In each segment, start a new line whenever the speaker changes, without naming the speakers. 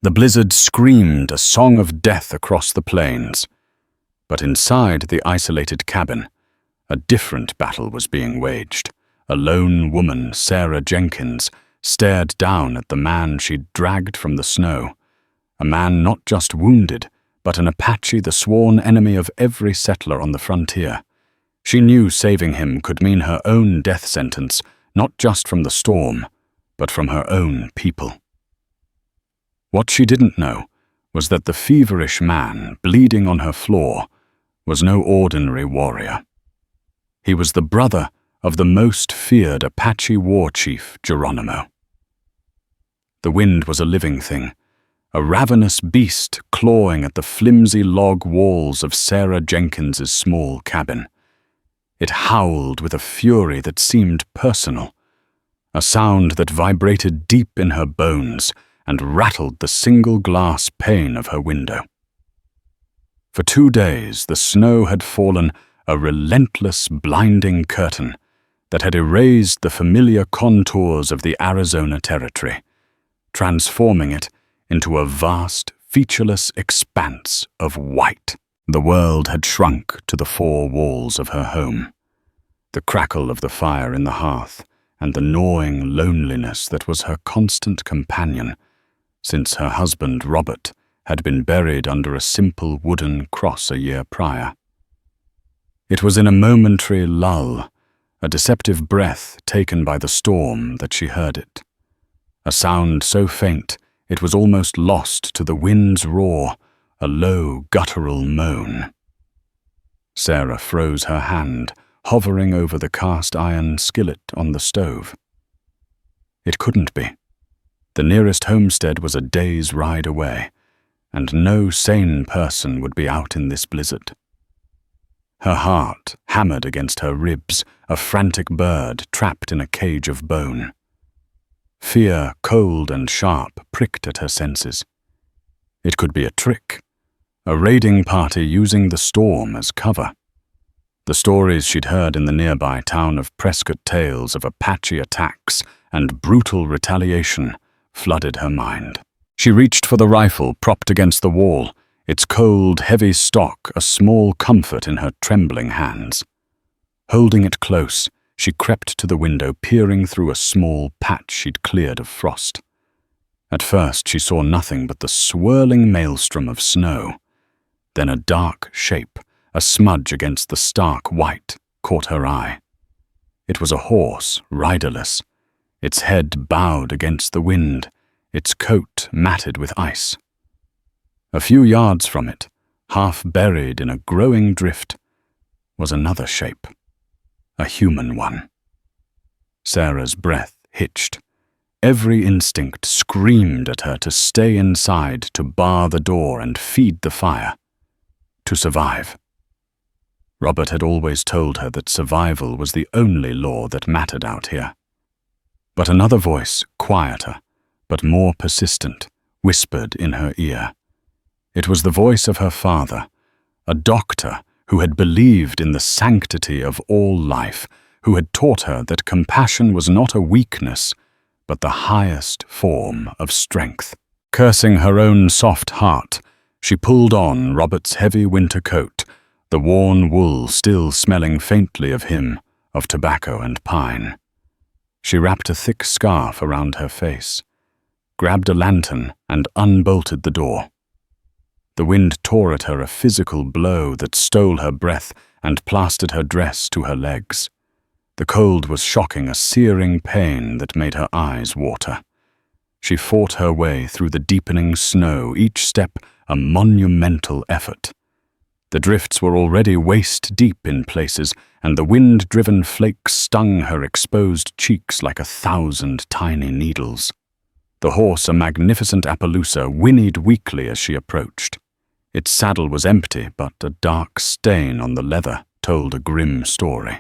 The blizzard screamed a song of death across the plains. But inside the isolated cabin, a different battle was being waged. A lone woman, Sarah Jenkins, stared down at the man she'd dragged from the snow. A man not just wounded, but an Apache, the sworn enemy of every settler on the frontier. She knew saving him could mean her own death sentence, not just from the storm, but from her own people. What she didn't know was that the feverish man, bleeding on her floor, was no ordinary warrior. He was the brother of the most feared Apache war chief, Geronimo. The wind was a living thing, a ravenous beast clawing at the flimsy log walls of Sarah Jenkins's small cabin. It howled with a fury that seemed personal, a sound that vibrated deep in her bones and rattled the single glass pane of her window. For 2 days, the snow had fallen, a relentless, blinding curtain that had erased the familiar contours of the Arizona territory, transforming it into a vast, featureless expanse of white. The world had shrunk to the 4 walls of her home. The crackle of the fire in the hearth and the gnawing loneliness that was her constant companion, since her husband, Robert, had been buried under a simple wooden cross a year prior. It was in a momentary lull, a deceptive breath taken by the storm, that she heard it. A sound so faint it was almost lost to the wind's roar, a low, guttural moan. Sarah froze her hand, hovering over the cast-iron skillet on the stove. It couldn't be. The nearest homestead was a day's ride away, and no sane person would be out in this blizzard. Her heart hammered against her ribs, a frantic bird trapped in a cage of bone. Fear, cold and sharp, pricked at her senses. It could be a trick, a raiding party using the storm as cover. The stories she'd heard in the nearby town of Prescott, tales of Apache attacks and brutal retaliation, flooded her mind. She reached for the rifle propped against the wall, its cold, heavy stock a small comfort in her trembling hands. Holding it close, she crept to the window, peering through a small patch she'd cleared of frost. At first she saw nothing but the swirling maelstrom of snow. Then a dark shape, a smudge against the stark white, caught her eye. It was a horse, riderless, its head bowed against the wind, its coat matted with ice. A few yards from it, half buried in a growing drift, was another shape, a human one. Sarah's breath hitched. Every instinct screamed at her to stay inside, to bar the door and feed the fire, to survive. Robert had always told her that survival was the only law that mattered out here. But another voice, quieter, but more persistent, whispered in her ear. It was the voice of her father, a doctor who had believed in the sanctity of all life, who had taught her that compassion was not a weakness, but the highest form of strength. Cursing her own soft heart, she pulled on Robert's heavy winter coat, the worn wool still smelling faintly of him, of tobacco and pine. She wrapped a thick scarf around her face, grabbed a lantern, and unbolted the door. The wind tore at her a physical blow that stole her breath and plastered her dress to her legs. The cold was shocking, a searing pain that made her eyes water. She fought her way through the deepening snow, each step a monumental effort. The drifts were already waist-deep in places, and the wind-driven flakes stung her exposed cheeks like 1,000 tiny needles. The horse, a magnificent Appaloosa, whinnied weakly as she approached. Its saddle was empty, but a dark stain on the leather told a grim story.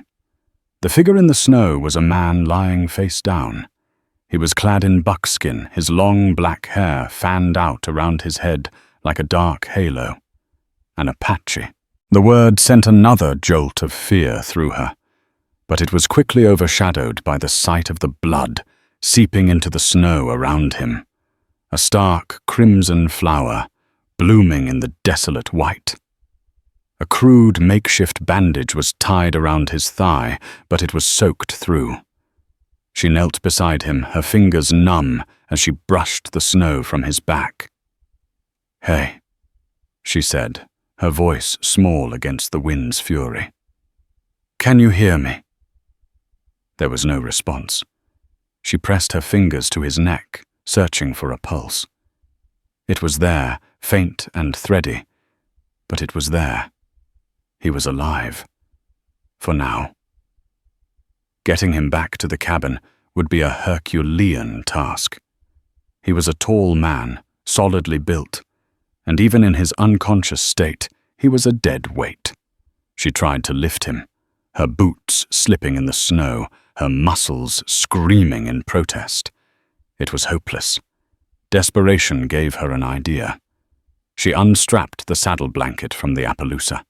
The figure in the snow was a man lying face down. He was clad in buckskin, his long black hair fanned out around his head like a dark halo. An Apache. The word sent another jolt of fear through her, but it was quickly overshadowed by the sight of the blood seeping into the snow around him. a stark crimson flower blooming in the desolate white. A crude makeshift bandage was tied around his thigh, but it was soaked through. She knelt beside him, her fingers numb as she brushed the snow from his back. "Hey," she said, her voice small against the wind's fury. "Can you hear me?" There was no response. She pressed her fingers to his neck, searching for a pulse. It was there, faint and thready, but it was there. He was alive. For now. Getting him back to the cabin would be a Herculean task. He was a tall man, solidly built, and even in his unconscious state, he was a dead weight. She tried to lift him, her boots slipping in the snow, her muscles screaming in protest. It was hopeless. Desperation gave her an idea. She unstrapped the saddle blanket from the Appaloosa.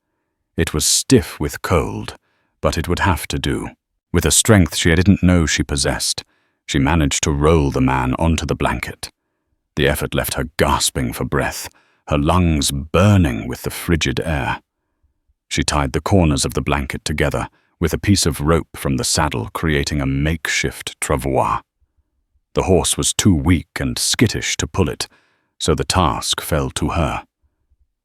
It was stiff with cold, but it would have to do. With a strength she didn't know she possessed, she managed to roll the man onto the blanket. The effort left her gasping for breath, her lungs burning with the frigid air. She tied the corners of the blanket together, with a piece of rope from the saddle creating a makeshift travois. The horse was too weak and skittish to pull it, so the task fell to her.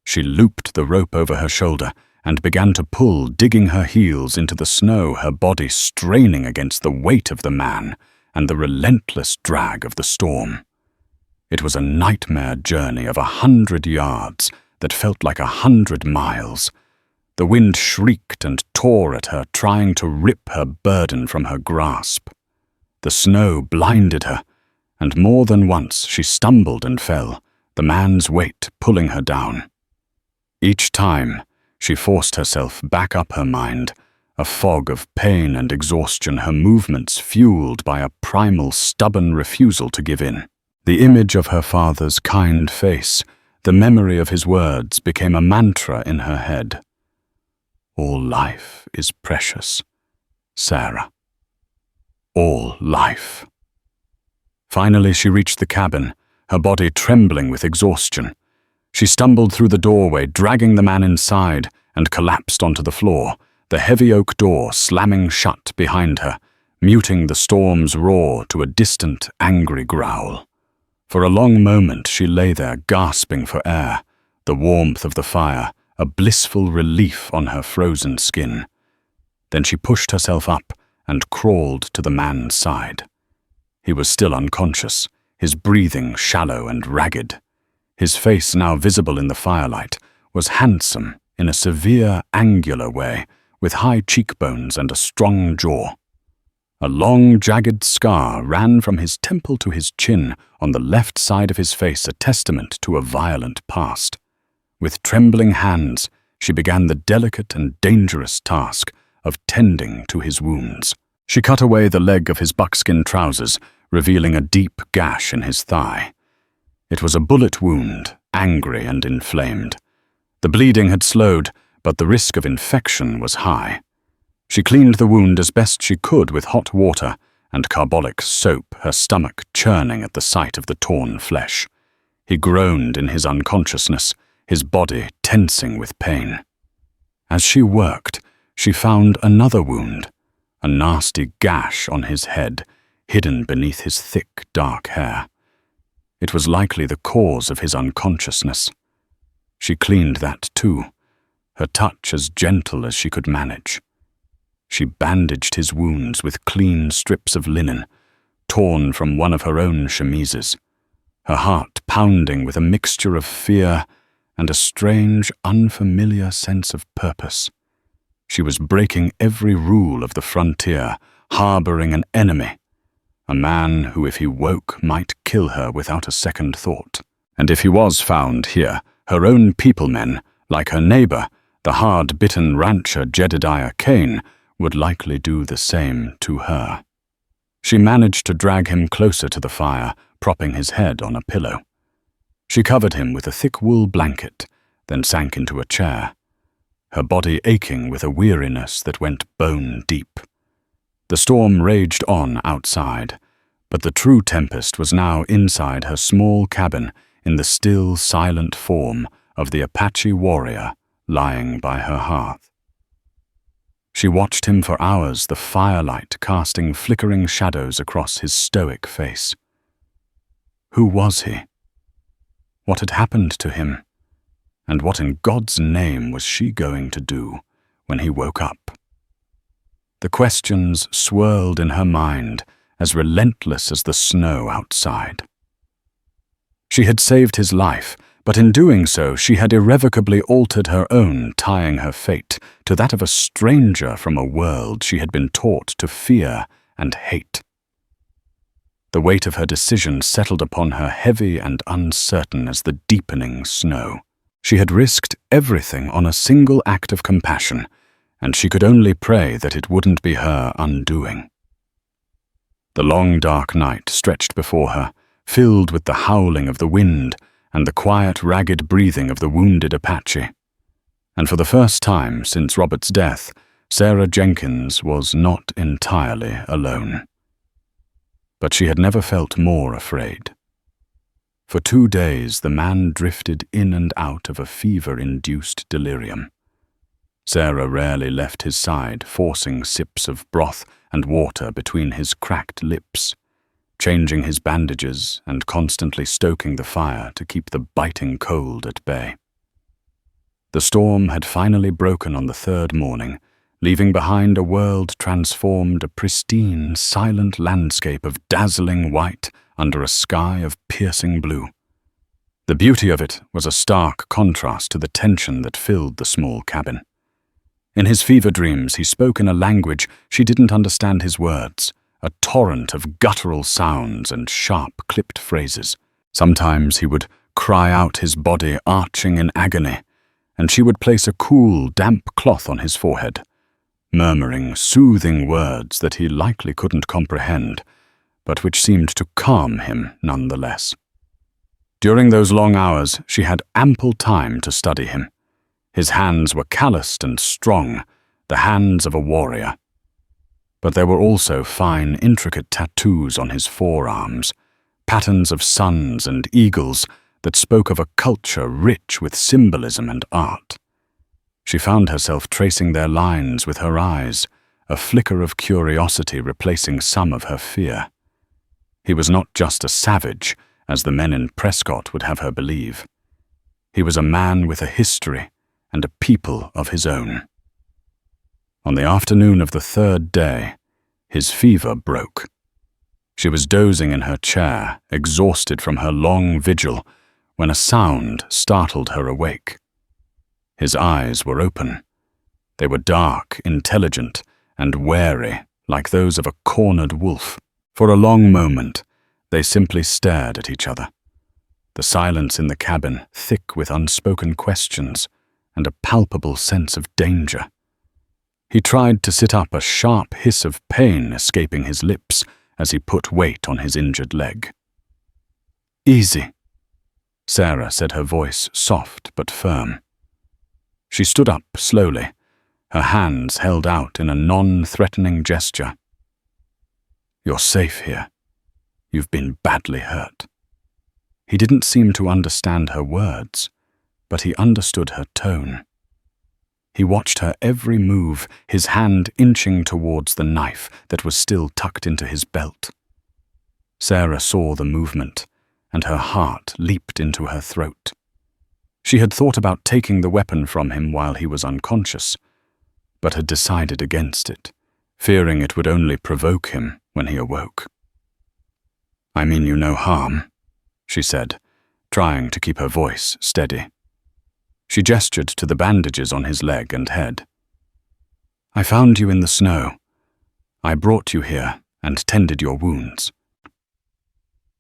She looped the rope over her shoulder and began to pull, digging her heels into the snow, her body straining against the weight of the man and the relentless drag of the storm. It was a nightmare journey of 100 yards that felt like 100 miles. The wind shrieked and tore at her, trying to rip her burden from her grasp. The snow blinded her, and more than once she stumbled and fell, the man's weight pulling her down. Each time, she forced herself back up her mind, a fog of pain and exhaustion, her movements fueled by a primal, stubborn refusal to give in. The image of her father's kind face, the memory of his words, became a mantra in her head. All life is precious, Sarah. All life. Finally, she reached the cabin, her body trembling with exhaustion. She stumbled through the doorway, dragging the man inside, and collapsed onto the floor, the heavy oak door slamming shut behind her, muting the storm's roar to a distant, angry growl. For a long moment she lay there, gasping for air, the warmth of the fire, a blissful relief on her frozen skin. Then she pushed herself up and crawled to the man's side. He was still unconscious, his breathing shallow and ragged. His face, now visible in the firelight, was handsome in a severe, angular way, with high cheekbones and a strong jaw. A long, jagged scar ran from his temple to his chin on the left side of his face, a testament to a violent past. With trembling hands, she began the delicate and dangerous task of tending to his wounds. She cut away the leg of his buckskin trousers, revealing a deep gash in his thigh. It was a bullet wound, angry and inflamed. The bleeding had slowed, but the risk of infection was high. She cleaned the wound as best she could with hot water and carbolic soap, her stomach churning at the sight of the torn flesh. He groaned in his unconsciousness, his body tensing with pain. As she worked, she found another wound, a nasty gash on his head, hidden beneath his thick, dark hair. It was likely the cause of his unconsciousness. She cleaned that too, her touch as gentle as she could manage. She bandaged his wounds with clean strips of linen, torn from one of her own chemises, her heart pounding with a mixture of fear and a strange, unfamiliar sense of purpose. She was breaking every rule of the frontier, harboring an enemy, a man who, if he woke, might kill her without a second thought. And if he was found here, her own peoplemen, like her neighbor, the hard-bitten rancher Jedediah Kane, would likely do the same to her. She managed to drag him closer to the fire, propping his head on a pillow. She covered him with a thick wool blanket, then sank into a chair, her body aching with a weariness that went bone deep. The storm raged on outside, But the true tempest was now inside her small cabin in the still, silent form of the Apache warrior lying by her hearth. She watched him for hours, the firelight casting flickering shadows across his stoic face. Who was he? What had happened to him? And what in God's name was she going to do when he woke up? The questions swirled in her mind, as relentless as the snow outside. She had saved his life, but in doing so she had irrevocably altered her own, tying her fate to that of a stranger from a world she had been taught to fear and hate. The weight of her decision settled upon her heavy and uncertain as the deepening snow. She had risked everything on a single act of compassion, and she could only pray that it wouldn't be her undoing. The long dark night stretched before her, filled with the howling of the wind and the quiet, ragged breathing of the wounded Apache. And for the first time since Robert's death, Sarah Jenkins was not entirely alone. But she had never felt more afraid. For 2 days the man drifted in and out of a fever-induced delirium. Sarah rarely left his side, forcing sips of broth and water between his cracked lips, changing his bandages and constantly stoking the fire to keep the biting cold at bay. The storm had finally broken on the 3rd morning, leaving behind a world transformed, a pristine, silent landscape of dazzling white under a sky of piercing blue. The beauty of it was a stark contrast to the tension that filled the small cabin. In his fever dreams, he spoke in a language she didn't understand his words, a torrent of guttural sounds and sharp, clipped phrases. Sometimes he would cry out, his body arching in agony, and she would place a cool, damp cloth on his forehead, murmuring soothing words that he likely couldn't comprehend, but which seemed to calm him nonetheless. During those long hours, she had ample time to study him. His hands were calloused and strong, the hands of a warrior. But there were also fine, intricate tattoos on his forearms, patterns of suns and eagles that spoke of a culture rich with symbolism and art. She found herself tracing their lines with her eyes, a flicker of curiosity replacing some of her fear. He was not just a savage, as the men in Prescott would have her believe. He was a man with a history and a people of his own. On the afternoon of the 3rd day, his fever broke. She was dozing in her chair, exhausted from her long vigil, when a sound startled her awake. His eyes were open. They were dark, intelligent, and wary, like those of a cornered wolf. For a long moment, they simply stared at each other. The silence in the cabin thick with unspoken questions and a palpable sense of danger. He tried to sit up, a sharp hiss of pain escaping his lips as he put weight on his injured leg. "Easy," Sarah said, her voice soft but firm. She stood up slowly, her hands held out in a non-threatening gesture. "You're safe here. You've been badly hurt." He didn't seem to understand her words, but he understood her tone. He watched her every move, his hand inching towards the knife that was still tucked into his belt. Sarah saw the movement, and her heart leaped into her throat. She had thought about taking the weapon from him while he was unconscious, but had decided against it, fearing it would only provoke him when he awoke. "I mean you no harm," she said, trying to keep her voice steady. She gestured to the bandages on his leg and head. "I found you in the snow. I brought you here and tended your wounds."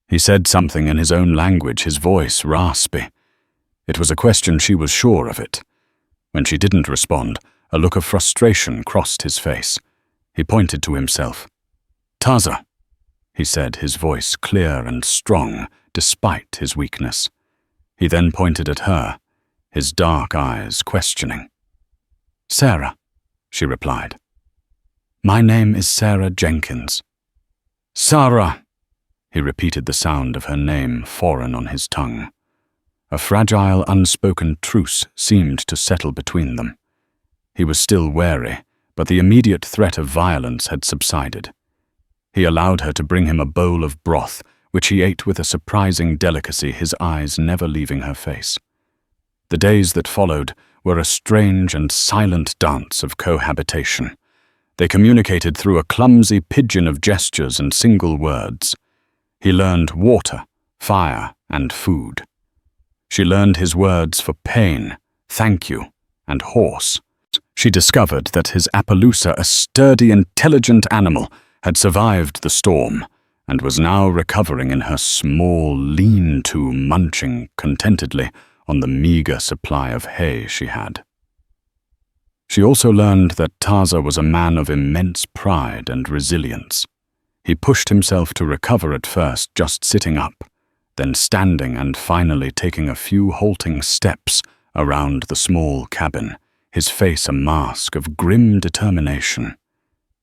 He said something in his own language, his voice raspy. It was a question she was sure of it. When she didn't respond, a look of frustration crossed his face. He pointed to himself. "Taza," he said, his voice clear and strong, despite his weakness. He then pointed at her, his dark eyes questioning. "Sarah," she replied. "My name is Sarah Jenkins." "Sarah," He repeated the sound of her name foreign on his tongue. A fragile, unspoken truce seemed to settle between them. He was still wary, but the immediate threat of violence had subsided. He allowed her to bring him a bowl of broth, which he ate with a surprising delicacy, his eyes never leaving her face. The days that followed were a strange and silent dance of cohabitation. They communicated through a clumsy pigeon of gestures and single words. He learned water, fire, and food. She learned his words for pain, thank you, and horse. She discovered that his Appaloosa, a sturdy, intelligent animal, had survived the storm and was now recovering in her small lean-to, munching contentedly on the meager supply of hay she had. She also learned that Taza was a man of immense pride and resilience. He pushed himself to recover at first just sitting up, then standing and finally taking a few halting steps around the small cabin, his face a mask of grim determination.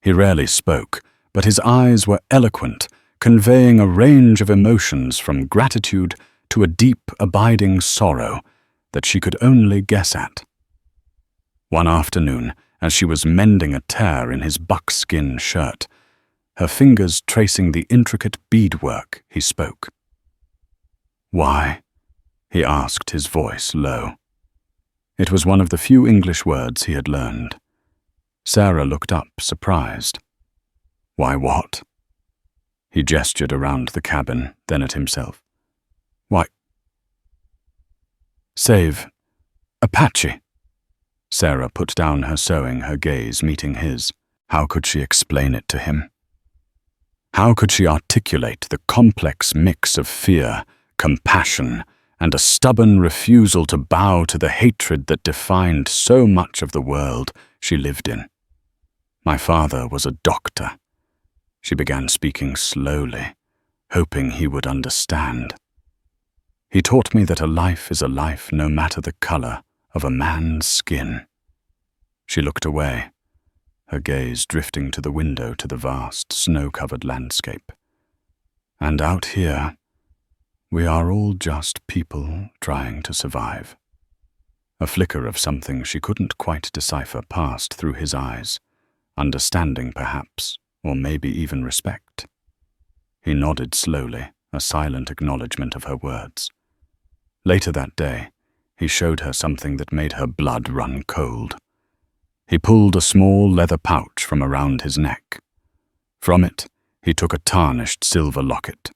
He rarely spoke, but his eyes were eloquent, conveying a range of emotions from gratitude to a deep, abiding sorrow that she could only guess at. One afternoon, as she was mending a tear in his buckskin shirt, her fingers tracing the intricate beadwork, he spoke. "Why?" he asked, his voice low. It was one of the few English words he had learned. Sarah looked up, surprised. "Why what?" He gestured around the cabin, then at himself. "Why? Save Apache." Sarah put down her sewing, her gaze meeting his. How could she explain it to him? How could she articulate the complex mix of fear, compassion, and a stubborn refusal to bow to the hatred that defined so much of the world she lived in? "My father was a doctor." She began speaking slowly, hoping he would understand. "He taught me that a life is a life no matter the color of a man's skin." She looked away, her gaze drifting to the window to the vast, snow-covered landscape. "And out here, we are all just people trying to survive." A flicker of something she couldn't quite decipher passed through his eyes, understanding perhaps, or maybe even respect. He nodded slowly, a silent acknowledgement of her words. Later that day, he showed her something that made her blood run cold. He pulled a small leather pouch from around his neck. From it, he took a tarnished silver locket.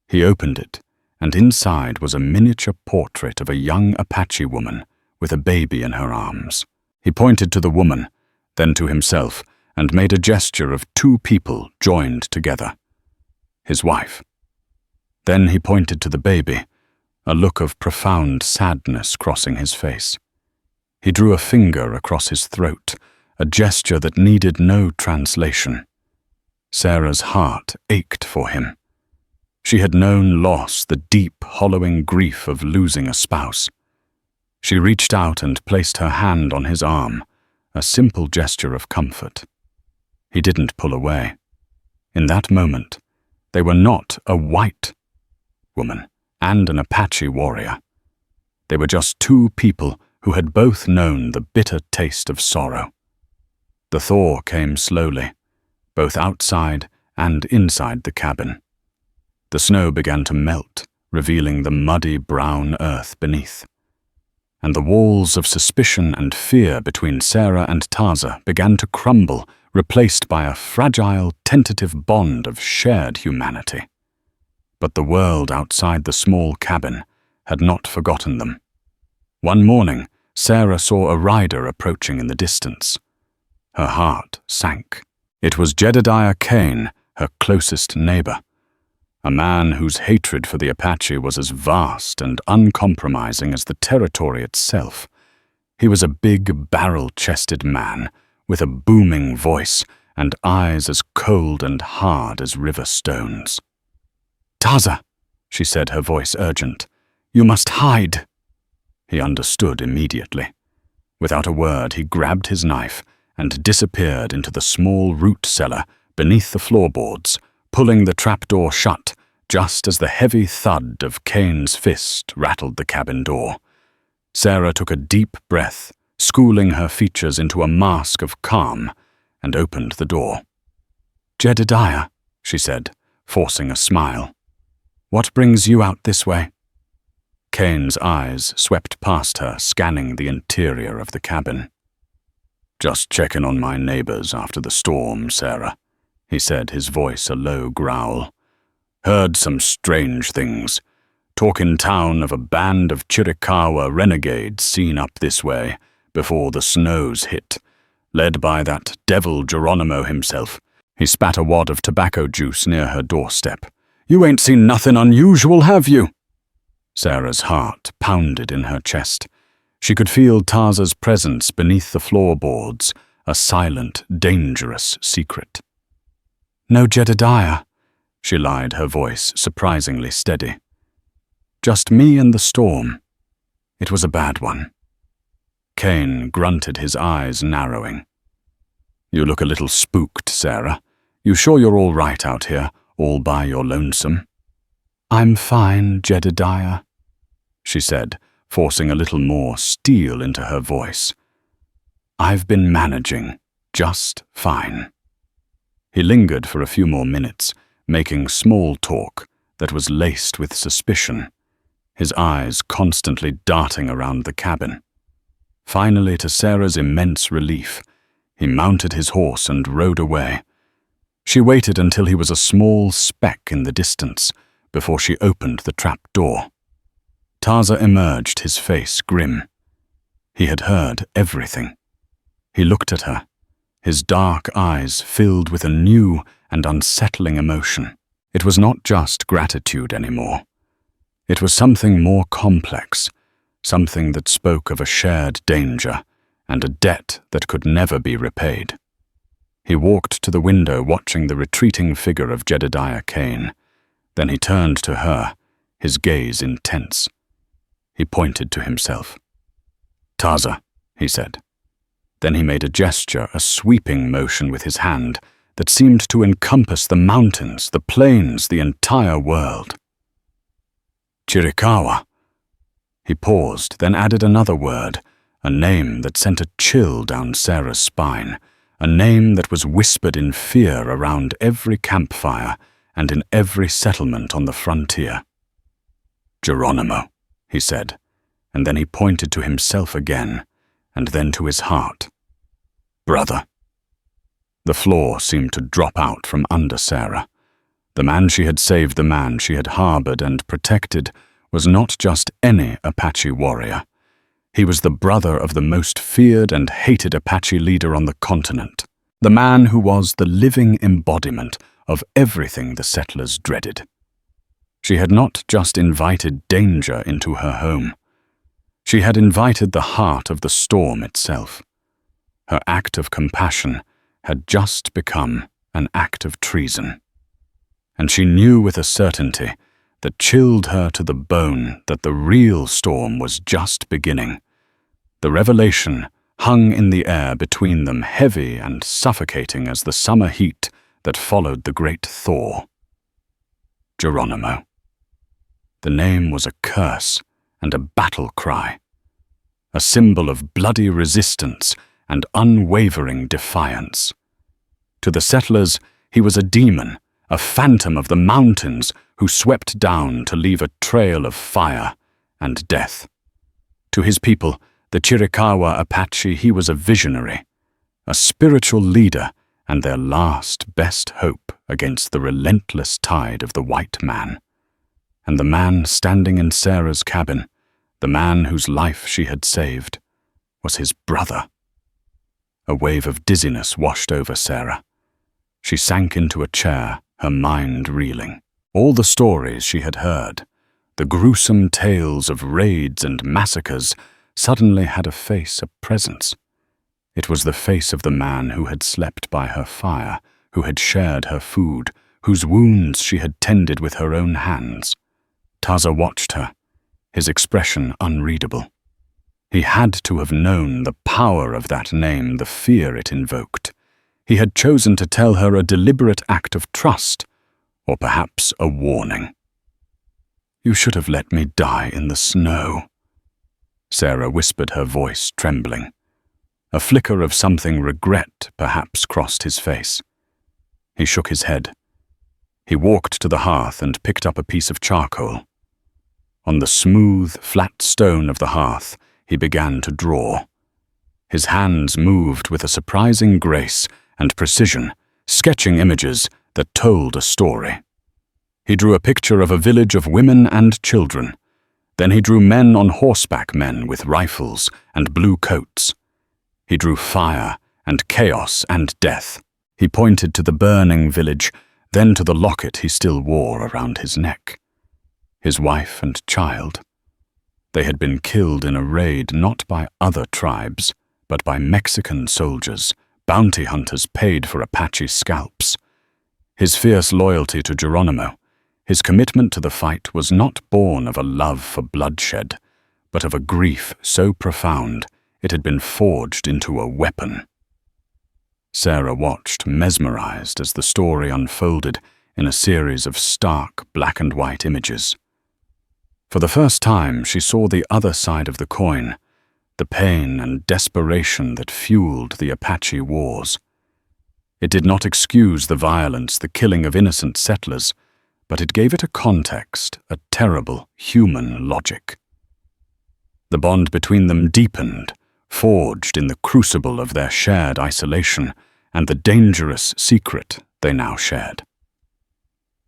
He opened it, and inside was a miniature portrait of a young Apache woman with a baby in her arms. He pointed to the woman, then to himself, and made a gesture of two people joined together. His wife. Then he pointed to the baby, a look of profound sadness crossing his face. He drew a finger across his throat, a gesture that needed no translation. Sarah's heart ached for him. She had known loss, the deep, hollowing grief of losing a spouse. She reached out and placed her hand on his arm, a simple gesture of comfort. He didn't pull away. In that moment, they were not a white woman and an Apache warrior. They were just two people who had both known the bitter taste of sorrow. The thaw came slowly, both outside and inside the cabin. The snow began to melt, revealing the muddy brown earth beneath. And the walls of suspicion and fear between Sarah and Taza began to crumble, replaced by a fragile, tentative bond of shared humanity. But the world outside the small cabin had not forgotten them. One morning, Sarah saw a rider approaching in the distance. Her heart sank. It was Jedediah Kane, her closest neighbor, a man whose hatred for the Apache was as vast and uncompromising as the territory itself. He was a big, barrel-chested man with a booming voice and eyes as cold and hard as river stones. "Taza," she said, her voice urgent, "you must hide." He understood immediately. Without a word, he grabbed his knife and disappeared into the small root cellar beneath the floorboards, pulling the trapdoor shut just as the heavy thud of Kane's fist rattled the cabin door. Sarah took a deep breath, schooling her features into a mask of calm, and opened the door. "Jedediah," she said, forcing a smile. "What brings you out this way?" Kane's eyes swept past her, scanning the interior of the cabin. "Just checking on my neighbors after the storm, Sarah," he said, his voice a low growl. "Heard some strange things. Talk in town of a band of Chiricahua renegades seen up this way before the snows hit, led by that devil Geronimo himself." He spat a wad of tobacco juice near her doorstep. "You ain't seen nothing unusual, have you?" Sarah's heart pounded in her chest. She could feel Taza's presence beneath the floorboards, a silent, dangerous secret. "No, Jedediah," she lied, her voice surprisingly steady. "Just me and the storm. It was a bad one." Kane grunted, his eyes narrowing. "You look a little spooked, Sarah. You sure you're all right out here, all by your lonesome?" "I'm fine, Jedediah," she said, forcing a little more steel into her voice. "I've been managing just fine." He lingered for a few more minutes, making small talk that was laced with suspicion, his eyes constantly darting around the cabin. Finally, to Sarah's immense relief, he mounted his horse and rode away. She waited until he was a small speck in the distance before she opened the trap door. Taza emerged, his face grim. He had heard everything. He looked at her, his dark eyes filled with a new and unsettling emotion. It was not just gratitude anymore. It was something more complex, something that spoke of a shared danger and a debt that could never be repaid. He walked to the window, watching the retreating figure of Jedediah Kane. Then he turned to her, his gaze intense. He pointed to himself. "Taza," he said. Then he made a gesture, a sweeping motion with his hand that seemed to encompass the mountains, the plains, the entire world. "Chiricahua." He paused, then added another word, a name that sent a chill down Sarah's spine, a name that was whispered in fear around every campfire and in every settlement on the frontier. "Geronimo," he said, and then he pointed to himself again, and then to his heart. "Brother." The floor seemed to drop out from under Sarah. The man she had saved, the man she had harbored and protected, was not just any Apache warrior. He was the brother of the most feared and hated Apache leader on the continent, the man who was the living embodiment of everything the settlers dreaded. She had not just invited danger into her home. She had invited the heart of the storm itself. Her act of compassion had just become an act of treason. And she knew with a certainty that chilled her to the bone that the real storm was just beginning. The revelation hung in the air between them, heavy and suffocating as the summer heat that followed the great thaw. Geronimo. The name was a curse and a battle cry, a symbol of bloody resistance and unwavering defiance. To the settlers, he was a demon, a phantom of the mountains who swept down to leave a trail of fire and death. To his people, the Chiricahua Apache, he was a visionary, a spiritual leader and their last best hope against the relentless tide of the white man. And the man standing in Sarah's cabin, the man whose life she had saved, was his brother. A wave of dizziness washed over Sarah. She sank into a chair, her mind reeling. All the stories she had heard, the gruesome tales of raids and massacres, suddenly had a face, a presence. It was the face of the man who had slept by her fire, who had shared her food, whose wounds she had tended with her own hands. Taza watched her, his expression unreadable. He had to have known the power of that name, the fear it invoked. He had chosen to tell her a deliberate act of trust, or perhaps a warning. You should have let me die in the snow." Sarah whispered, her voice trembling. A flicker of something regret perhaps crossed his face. He shook his head. He walked to the hearth and picked up a piece of charcoal. On the smooth, flat stone of the hearth, he began to draw. His hands moved with a surprising grace and precision, sketching images that told a story. He drew a picture of a village of women and children. Then he drew men on horseback, men with rifles and blue coats. He drew fire and chaos and death. He pointed to the burning village, then to the locket he still wore around his neck. His wife and child. They had been killed in a raid not by other tribes, but by Mexican soldiers, bounty hunters paid for Apache scalps. His fierce loyalty to Geronimo, his commitment to the fight, was not born of a love for bloodshed, but of a grief so profound it had been forged into a weapon. Sarah watched, mesmerized, as the story unfolded in a series of stark black and white images. For the first time, she saw the other side of the coin, the pain and desperation that fueled the Apache wars. It did not excuse the violence, the killing of innocent settlers, but it gave it a context, a terrible human logic. The bond between them deepened, forged in the crucible of their shared isolation and the dangerous secret they now shared.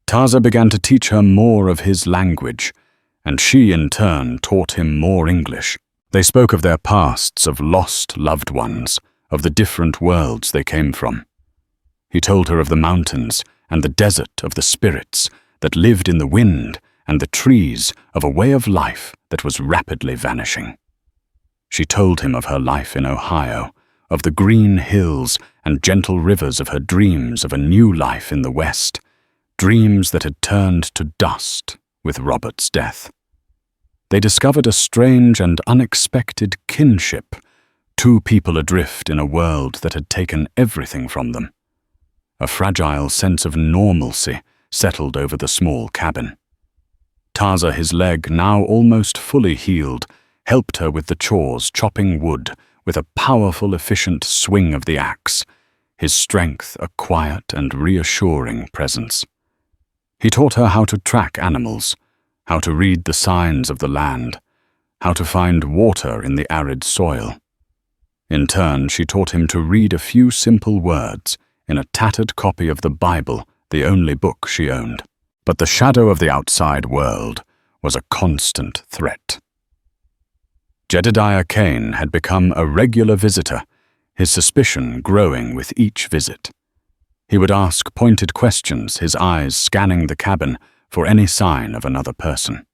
Taza began to teach her more of his language, and she in turn taught him more English. They spoke of their pasts, of lost loved ones, of the different worlds they came from. He told her of the mountains and the desert, of the spirits that lived in the wind and the trees, of a way of life that was rapidly vanishing. She told him of her life in Ohio, of the green hills and gentle rivers of her dreams of a new life in the West, dreams that had turned to dust with Robert's death. They discovered a strange and unexpected kinship, two people adrift in a world that had taken everything from them. A fragile sense of normalcy settled over the small cabin. Taza, his leg now almost fully healed, helped her with the chores, chopping wood with a powerful, efficient swing of the axe, his strength a quiet and reassuring presence. He taught her how to track animals, how to read the signs of the land, how to find water in the arid soil. In turn, she taught him to read a few simple words in a tattered copy of the Bible, the only book she owned. But the shadow of the outside world was a constant threat. Jedediah Kane had become a regular visitor, his suspicion growing with each visit. He would ask pointed questions, his eyes scanning the cabin for any sign of another person.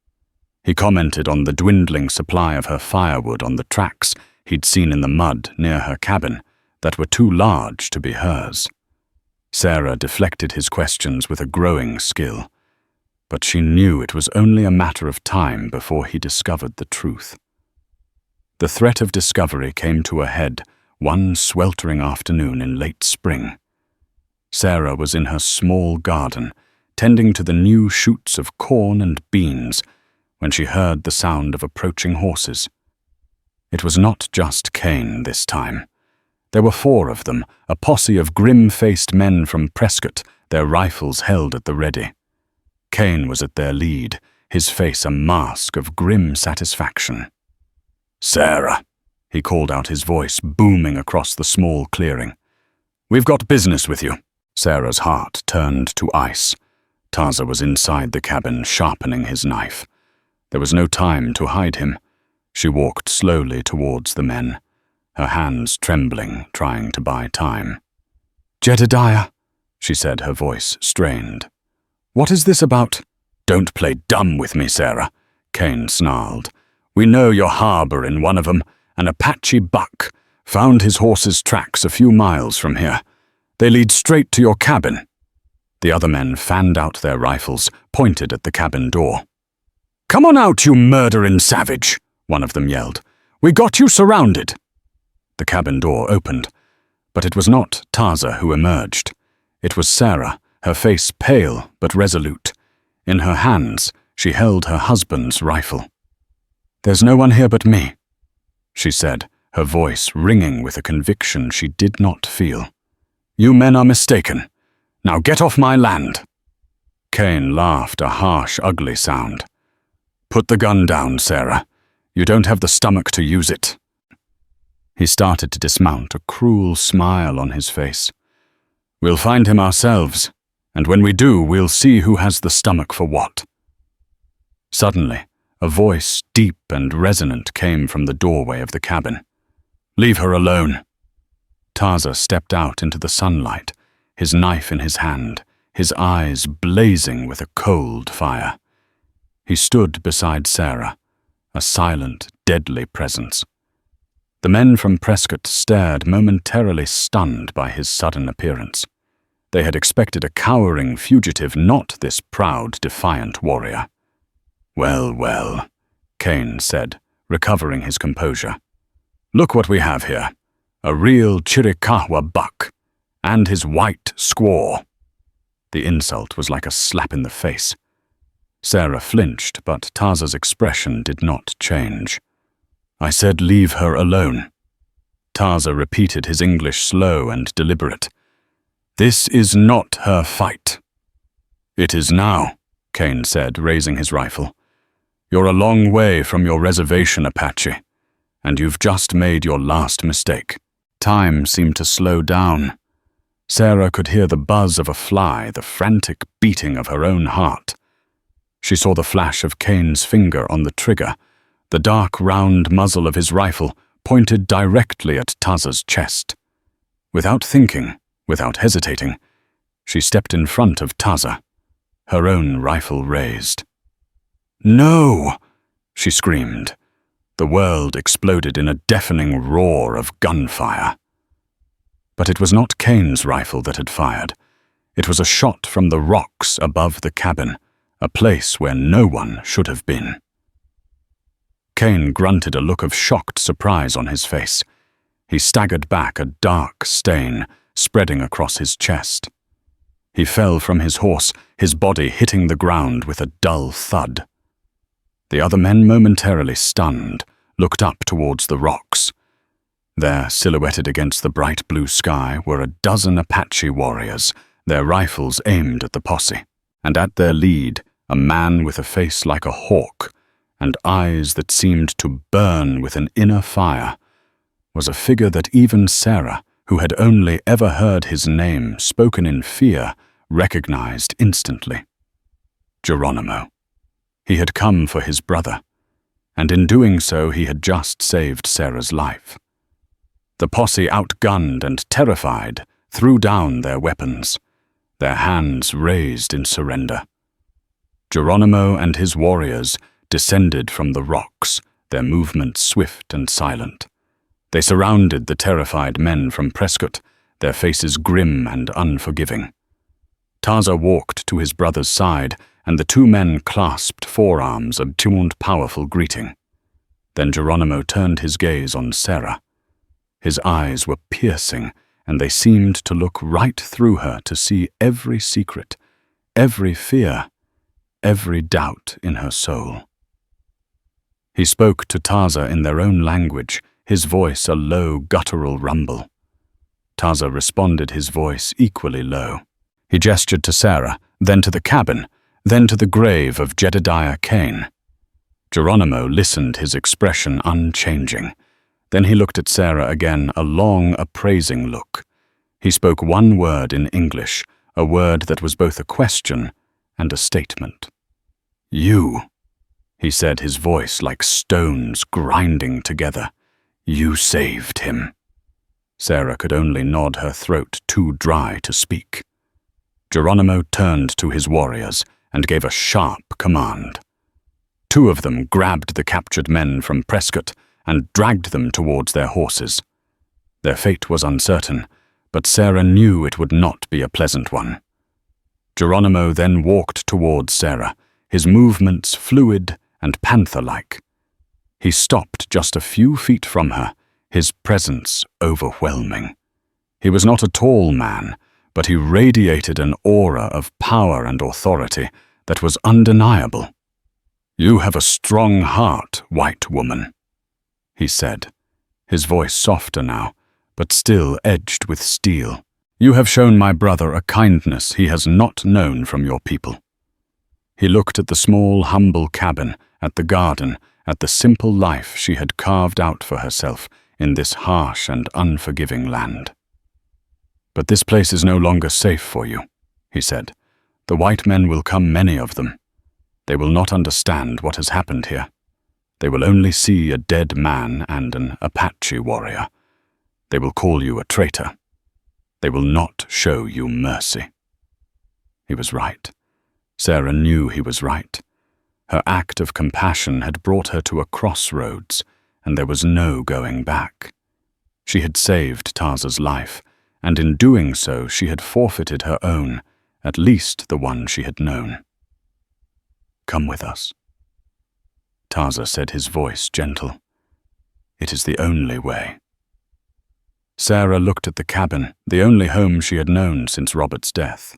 He commented on the dwindling supply of her firewood on the tracks he'd seen in the mud near her cabin that were too large to be hers. Sarah deflected his questions with a growing skill, but she knew it was only a matter of time before he discovered the truth. The threat of discovery came to a head one sweltering afternoon in late spring. Sarah was in her small garden, tending to the new shoots of corn and beans, when she heard the sound of approaching horses. It was not just Kane this time. There were 4 of them, a posse of grim-faced men from Prescott, their rifles held at the ready. Kane was at their lead, his face a mask of grim satisfaction. "Sarah," he called out, his voice booming across the small clearing. "We've got business with you." Sarah's heart turned to ice. Taza was inside the cabin, sharpening his knife. There was no time to hide him. She walked slowly towards the men, her hands trembling, trying to buy time. "Jedediah," she said, her voice strained. "What is this about?" "Don't play dumb with me, Sarah," Kane snarled. "We know your harbor in one of them, an Apache buck, found his horse's tracks a few miles from here. They lead straight to your cabin." The other men fanned out their rifles, pointed at the cabin door. "Come on out, you murdering savage," one of them yelled. "We got you surrounded." The cabin door opened, but it was not Taza who emerged. It was Sarah, her face pale but resolute. In her hands, She held her husband's rifle. "There's no one here but me," she said, her voice ringing with a conviction she did not feel. "You men are mistaken. Now get off my land." Cain laughed a harsh, ugly sound. "Put the gun down, Sarah. You don't have the stomach to use it." He started to dismount, a cruel smile on his face. "We'll find him ourselves, and when we do, we'll see who has the stomach for what." Suddenly, a voice, deep and resonant, came from the doorway of the cabin. "Leave her alone." Taza stepped out into the sunlight, his knife in his hand, his eyes blazing with a cold fire. He stood beside Sarah, a silent, deadly presence. The men from Prescott stared, momentarily stunned by his sudden appearance. They had expected a cowering fugitive, not this proud, defiant warrior. "Well, well," Cain said, recovering his composure. "Look what we have here. A real Chiricahua buck, and his white squaw." The insult was like a slap in the face. Sarah flinched, but Taza's expression did not change. "I said leave her alone." Taza repeated his English slow and deliberate. "This is not her fight." "It is now," Cain said, raising his rifle. "You're a long way from your reservation, Apache, and you've just made your last mistake." Time seemed to slow down. Sarah could hear the buzz of a fly, the frantic beating of her own heart. She saw the flash of Cain's finger on the trigger, the dark, round muzzle of his rifle pointed directly at Taza's chest. Without thinking, without hesitating, she stepped in front of Taza, her own rifle raised. "No!" she screamed. The world exploded in a deafening roar of gunfire. But it was not Cain's rifle that had fired. It was a shot from the rocks above the cabin, a place where no one should have been. Cain grunted, a look of shocked surprise on his face. He staggered back, a dark stain spreading across his chest. He fell from his horse, his body hitting the ground with a dull thud. The other men, momentarily stunned, looked up towards the rocks. There, silhouetted against the bright blue sky, were a dozen Apache warriors, their rifles aimed at the posse, and at their lead, a man with a face like a hawk and eyes that seemed to burn with an inner fire, was a figure that even Sarah, who had only ever heard his name spoken in fear, recognized instantly. Geronimo. He had come for his brother, and in doing so he had just saved Sarah's life. The posse, outgunned and terrified, threw down their weapons, their hands raised in surrender. Geronimo and his warriors descended from the rocks, their movements swift and silent. They surrounded the terrified men from Prescott, their faces grim and unforgiving. Taza walked to his brother's side, and the two men clasped forearms, a powerful greeting. Then Geronimo turned his gaze on Sarah. His eyes were piercing, and they seemed to look right through her to see every secret, every fear, every doubt in her soul. He spoke to Taza in their own language, his voice a low, guttural rumble. Taza responded, his voice equally low. He gestured to Sarah, then to the cabin, then to the grave of Jedediah Cain. Geronimo listened, his expression unchanging. Then he looked at Sarah again, a long, appraising look. He spoke one word in English, a word that was both a question and a statement. "You," he said, his voice like stones grinding together. "You saved him." Sarah could only nod, her throat too dry to speak. Geronimo turned to his warriors and gave a sharp command. Two of them grabbed the captured men from Prescott and dragged them towards their horses. Their fate was uncertain, but Sarah knew it would not be a pleasant one. Geronimo then walked towards Sarah, his movements fluid and panther-like. He stopped just a few feet from her, his presence overwhelming. He was not a tall man, but he radiated an aura of power and authority that was undeniable. "You have a strong heart, white woman," he said, his voice softer now, but still edged with steel. "You have shown my brother a kindness he has not known from your people." He looked at the small, humble cabin, at the garden, at the simple life she had carved out for herself in this harsh and unforgiving land. "But this place is no longer safe for you," he said. "The white men will come, many of them. They will not understand what has happened here. They will only see a dead man and an Apache warrior. They will call you a traitor. They will not show you mercy." He was right. Sarah knew he was right. Her act of compassion had brought her to a crossroads, and there was no going back. She had saved Tarza's life, and in doing so she had forfeited her own, at least the one she had known. "Come with us," Tarza said, his voice gentle. "It is the only way." Sarah looked at the cabin, the only home she had known since Robert's death.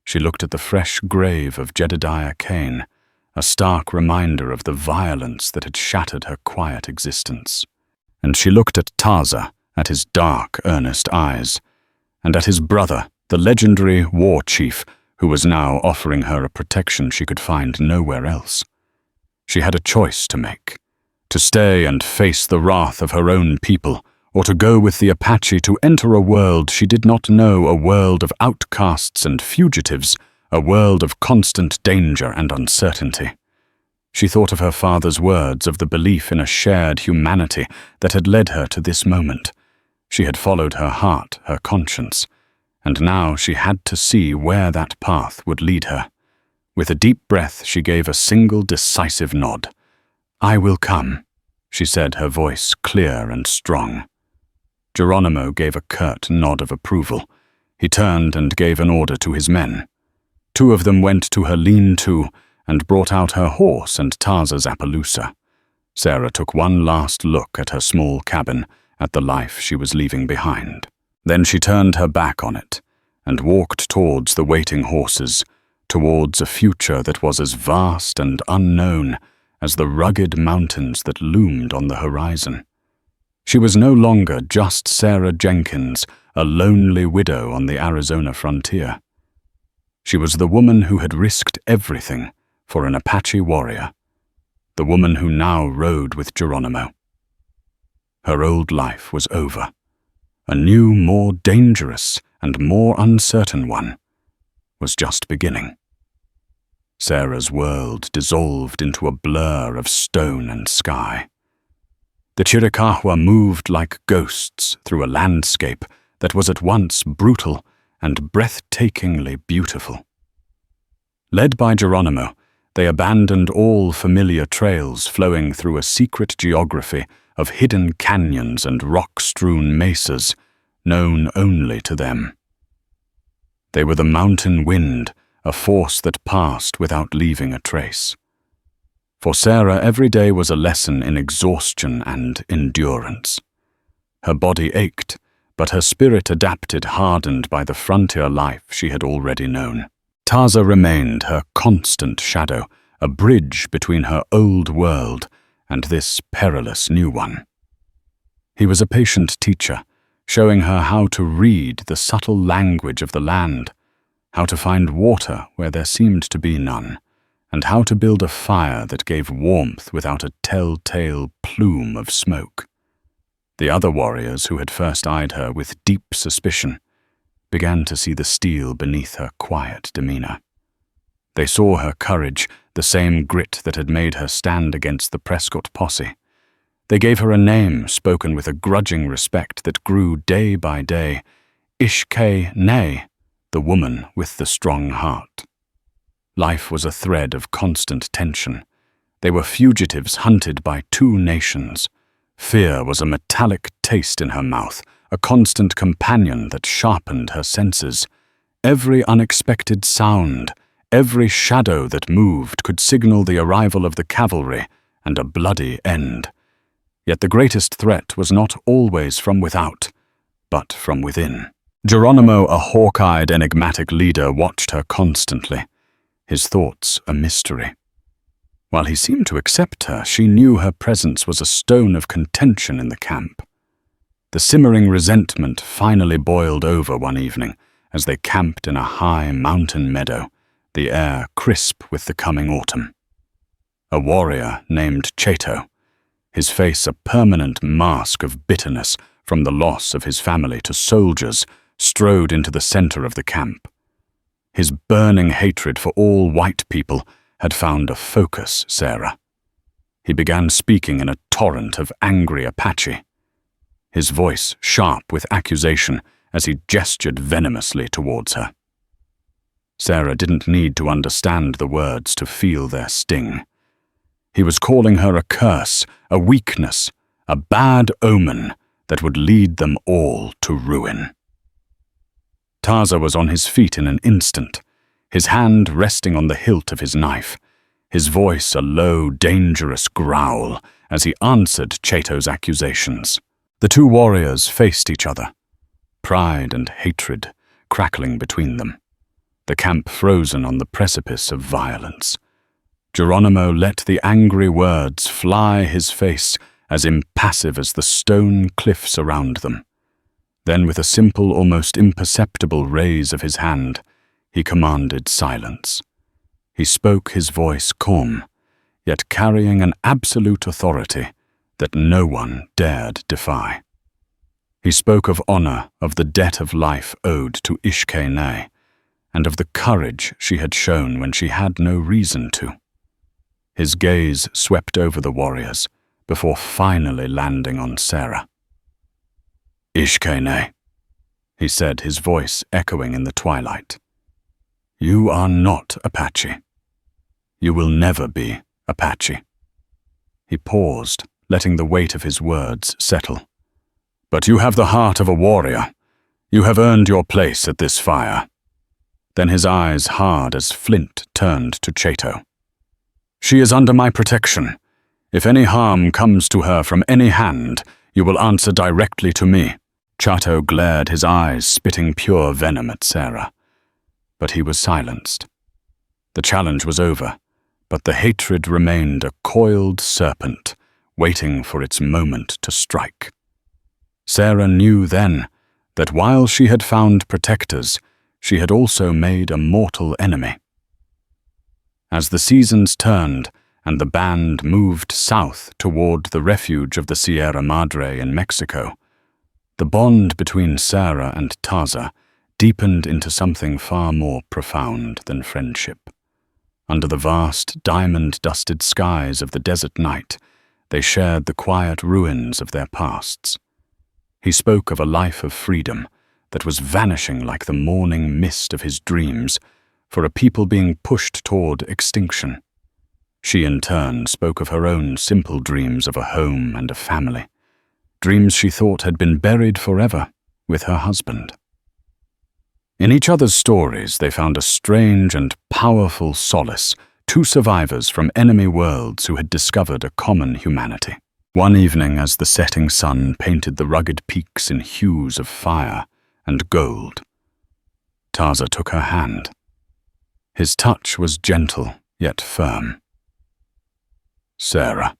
She looked at the fresh grave of Jedediah Kane, a stark reminder of the violence that had shattered her quiet existence. And she looked at Tarza, at his dark, earnest eyes, and at his brother, the legendary war chief, who was now offering her a protection she could find nowhere else. She had a choice to make: to stay and face the wrath of her own people, or to go with the Apache to enter a world she did not know, a world of outcasts and fugitives, a world of constant danger and uncertainty. She thought of her father's words, of the belief in a shared humanity that had led her to this moment. She had followed her heart, her conscience, and now she had to see where that path would lead her. With a deep breath, she gave a single decisive nod. "I will come," she said, her voice clear and strong. Geronimo gave a curt nod of approval. He turned and gave an order to his men. 2 of them went to her lean-to and brought out her horse and Tarza's Appaloosa. Sarah took one last look at her small cabin, at the life she was leaving behind. Then she turned her back on it and walked towards the waiting horses, towards a future that was as vast and unknown as the rugged mountains that loomed on the horizon. She was no longer just Sarah Jenkins, a lonely widow on the Arizona frontier. She was the woman who had risked everything for an Apache warrior, the woman who now rode with Geronimo. Her old life was over. A new, more dangerous and more uncertain one was just beginning. Sarah's world dissolved into a blur of stone and sky. The Chiricahua moved like ghosts through a landscape that was at once brutal and breathtakingly beautiful. Led by Geronimo, they abandoned all familiar trails flowing through a secret geography of hidden canyons and rock-strewn mesas, known only to them. They were the mountain wind, a force that passed without leaving a trace. For Sarah, every day was a lesson in exhaustion and endurance. Her body ached, but her spirit adapted, hardened by the frontier life she had already known. Tarza remained her constant shadow, a bridge between her old world and this perilous new one. He was a patient teacher, showing her how to read the subtle language of the land, how to find water where there seemed to be none, and how to build a fire that gave warmth without a telltale plume of smoke. The other warriors, who had first eyed her with deep suspicion, began to see the steel beneath her quiet demeanor. They saw her courage, the same grit that had made her stand against the Prescott posse. They gave her a name spoken with a grudging respect that grew day by day: Ishkay-Nay, the woman with the strong heart. Life was a thread of constant tension. They were fugitives hunted by 2 nations. Fear was a metallic taste in her mouth, a constant companion that sharpened her senses. Every unexpected sound, every shadow that moved could signal the arrival of the cavalry and a bloody end. Yet the greatest threat was not always from without, but from within. Geronimo, a hawk-eyed, enigmatic leader, watched her constantly, his thoughts a mystery. While he seemed to accept her, she knew her presence was a stone of contention in the camp. The simmering resentment finally boiled over one evening as they camped in a high mountain meadow, the air crisp with the coming autumn. A warrior named Chato, his face a permanent mask of bitterness from the loss of his family to soldiers, strode into the center of the camp. His burning hatred for all white people had found a focus, Sarah. He began speaking in a torrent of angry Apache, his voice sharp with accusation as he gestured venomously towards her. Sarah didn't need to understand the words to feel their sting. He was calling her a curse, a weakness, a bad omen that would lead them all to ruin. Taza was on his feet in an instant, his hand resting on the hilt of his knife, his voice a low, dangerous growl as he answered Chato's accusations. The two warriors faced each other, pride and hatred crackling between them, the camp frozen on the precipice of violence. Geronimo let the angry words fly his face, as impassive as the stone cliffs around them. Then, with a simple, almost imperceptible raise of his hand, he commanded silence. He spoke, his voice calm, yet carrying an absolute authority that no one dared defy. He spoke of honor, of the debt of life owed to Ishkay-nay, and of the courage she had shown when she had no reason to. His gaze swept over the warriors before finally landing on Sarah. "Ishkay-nay," he said, his voice echoing in the twilight. "You are not Apache. You will never be Apache." He paused, letting the weight of his words settle. "But you have the heart of a warrior. You have earned your place at this fire." Then his eyes, hard as flint, turned to Chato. "She is under my protection. If any harm comes to her from any hand, you will answer directly to me." Chato glared, his eyes spitting pure venom at Sarah. But he was silenced. The challenge was over, but the hatred remained a coiled serpent, waiting for its moment to strike. Sarah knew then that while she had found protectors, she had also made a mortal enemy. As the seasons turned and the band moved south toward the refuge of the Sierra Madre in Mexico, the bond between Sarah and Taza deepened into something far more profound than friendship. Under the vast, diamond-dusted skies of the desert night, they shared the quiet ruins of their pasts. He spoke of a life of freedom that was vanishing like the morning mist of his dreams, for a people being pushed toward extinction. She in turn spoke of her own simple dreams of a home and a family, dreams she thought had been buried forever with her husband. In each other's stories they found a strange and powerful solace, two survivors from enemy worlds who had discovered a common humanity. One evening, as the setting sun painted the rugged peaks in hues of fire and gold, Taza took her hand. His touch was gentle yet firm. "Sarah,"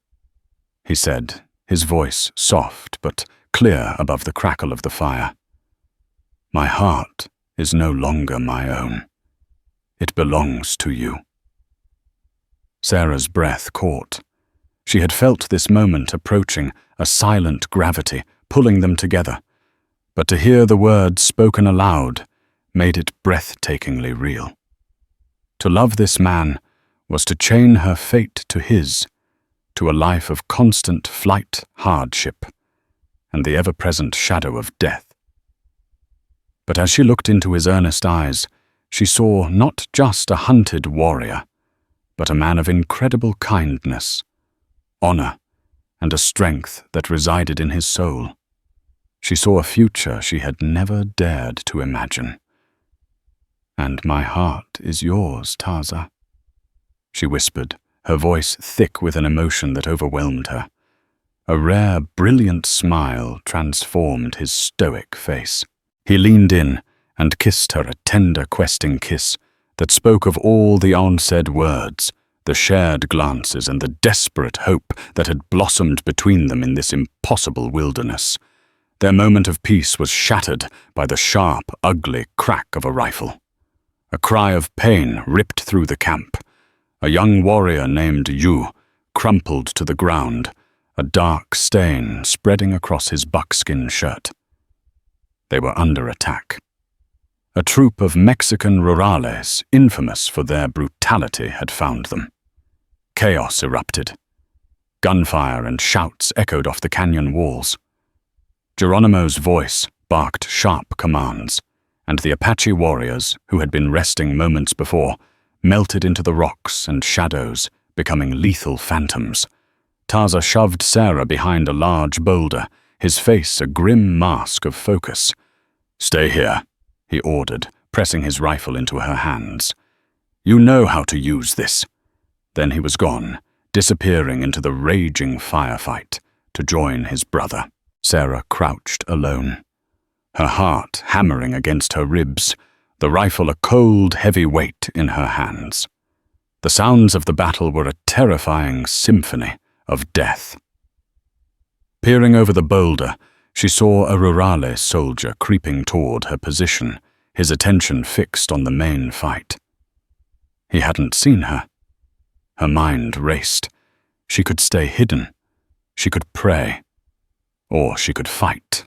he said, his voice soft but clear above the crackle of the fire. "My heart is no longer my own. It belongs to you." Sarah's breath caught. She had felt this moment approaching, a silent gravity pulling them together, but to hear the words spoken aloud made it breathtakingly real. To love this man was to chain her fate to his, to a life of constant flight, hardship, and the ever-present shadow of death. But as she looked into his earnest eyes, she saw not just a hunted warrior, but a man of incredible kindness, honor, and a strength that resided in his soul. She saw a future she had never dared to imagine. "And my heart is yours, Taza," she whispered, her voice thick with an emotion that overwhelmed her. A rare, brilliant smile transformed his stoic face. He leaned in and kissed her a tender, questing kiss that spoke of all the unsaid words, the shared glances and the desperate hope that had blossomed between them in this impossible wilderness. Their moment of peace was shattered by the sharp, ugly crack of a rifle. A cry of pain ripped through the camp. A young warrior named Yu crumpled to the ground, a dark stain spreading across his buckskin shirt. They were under attack. A troop of Mexican rurales, infamous for their brutality, had found them. Chaos erupted. Gunfire and shouts echoed off the canyon walls. Geronimo's voice barked sharp commands, and the Apache warriors, who had been resting moments before, melted into the rocks and shadows, becoming lethal phantoms. Taza shoved Sarah behind a large boulder, his face a grim mask of focus. "Stay here," he ordered, pressing his rifle into her hands. "You know how to use this." Then he was gone, disappearing into the raging firefight to join his brother. Sarah crouched alone, her heart hammering against her ribs, the rifle a cold, heavy weight in her hands. The sounds of the battle were a terrifying symphony of death. Peering over the boulder, she saw a rurale soldier creeping toward her position, his attention fixed on the main fight. He hadn't seen her. Her mind raced. She could stay hidden. She could pray. Or she could fight.